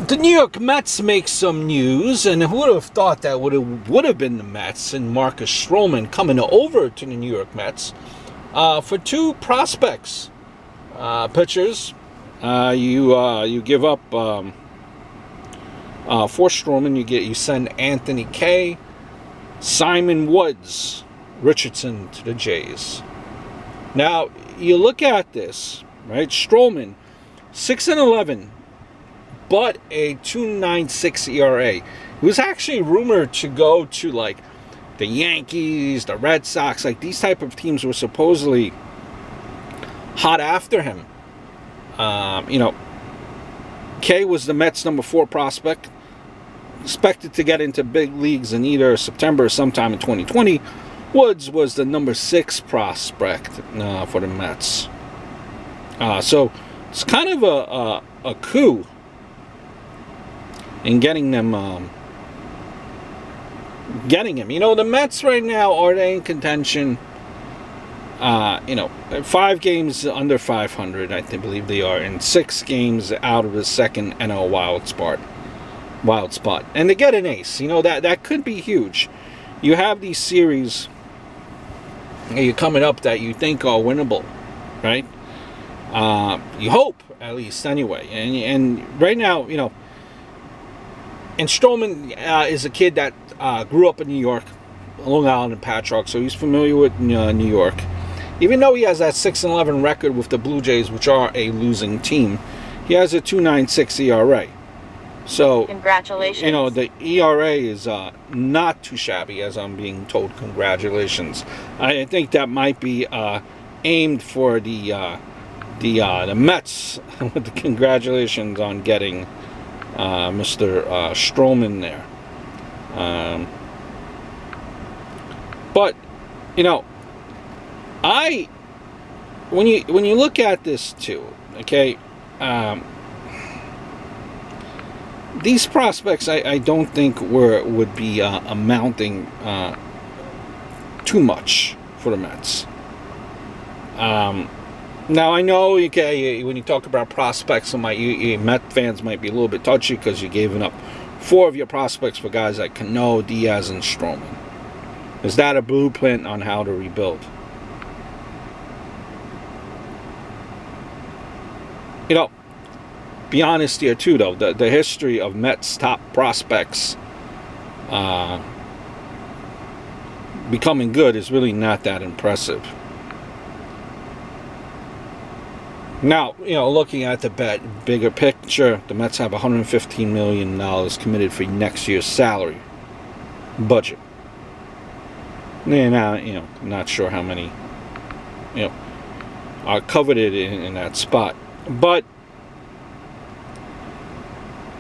The New York Mets make some news, and who would have thought that would have been the Mets and Marcus Stroman coming over to the New York Mets for two prospects, pitchers. You give up for Stroman. You send Anthony Kay, Simon Woods, Richardson to the Jays. Now you look at this, right? Stroman, 6-11. But a 2.96 ERA. He was actually rumored to go to like the Yankees, the Red Sox, like these type of teams were supposedly hot after him. Kay was the Mets' number 4 prospect, expected to get into big leagues in either September or sometime in 2020. Woods was the number 6 prospect for the Mets. So it's kind of a coup in getting them, getting him. The Mets right now, are they in contention? 5 games under 500, I believe they are, and 6 games out of the second NL wild spot. And to get an ace, that could be huge. You have these series you're coming up that you think are winnable, right? You hope, at least, anyway. And right now, and Stroman is a kid that grew up in New York, Long Island and Patchogue, so he's familiar with New York. Even though he has that 6-11 record with the Blue Jays, which are a losing team, he has a 2.96 ERA. So, congratulations. The ERA is not too shabby, as I'm being told. Congratulations. I think that might be aimed for the Mets with the congratulations on getting Mr. Stroman there. But when you look at this too, okay, these prospects I don't think would be amounting too much for the Mets. Now, I know, okay, when you talk about prospects, Met fans might be a little bit touchy because you're giving up 4 of your prospects for guys like Cano, Diaz, and Stroman. Is that a blueprint on how to rebuild? Be honest here, too, though. The history of Mets' top prospects becoming good is really not that impressive. Now, looking at the bigger picture, the Mets have $115 million committed for next year's salary budget. Now, not sure how many, are coveted in that spot. But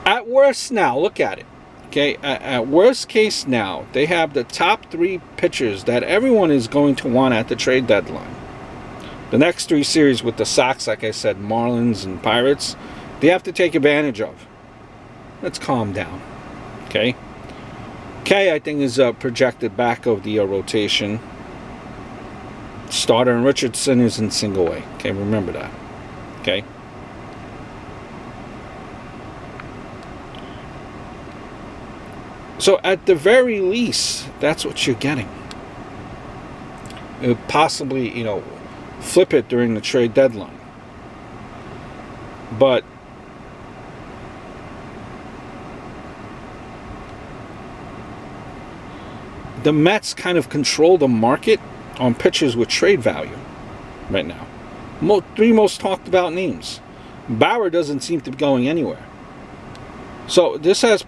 at worst now, look at it. Okay, at worst case now, they have the top 3 pitchers that everyone is going to want at the trade deadline. The next 3 series with the Sox, like I said, Marlins and Pirates, they have to take advantage of. Let's calm down. Okay? Kay, I think, is projected back of the rotation. Starter and Richardson is in single A. Okay, remember that. Okay? So at the very least, that's what you're getting. Possibly, flip it during the trade deadline. But the Mets kind of control the market on pitchers with trade value right now. 3 most talked about names. Bauer doesn't seem to be going anywhere. So this has,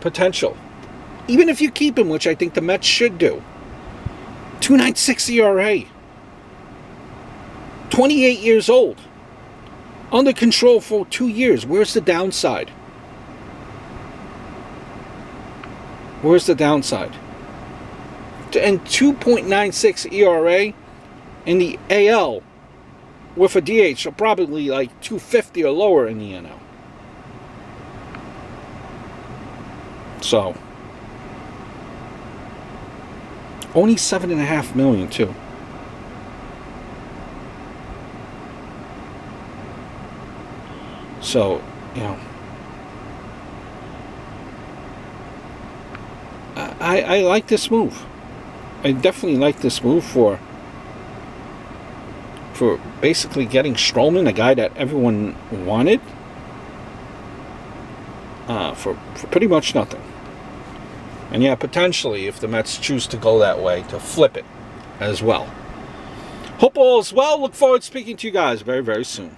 potential. Even if you keep him, which I think the Mets should do. 2.96 ERA. 28 years old. Under control for 2 years. Where's the downside? Where's the downside? And 2.96 ERA in the AL with a DH of probably like 250 or lower in the NL. So, only $7.5 million too. So, I like this move. I definitely like this move for basically getting Stroman, a guy that everyone wanted, for pretty much nothing. And yeah, potentially, if the Mets choose to go that way, to flip it as well. Hope all is well. Look forward to speaking to you guys very, very soon.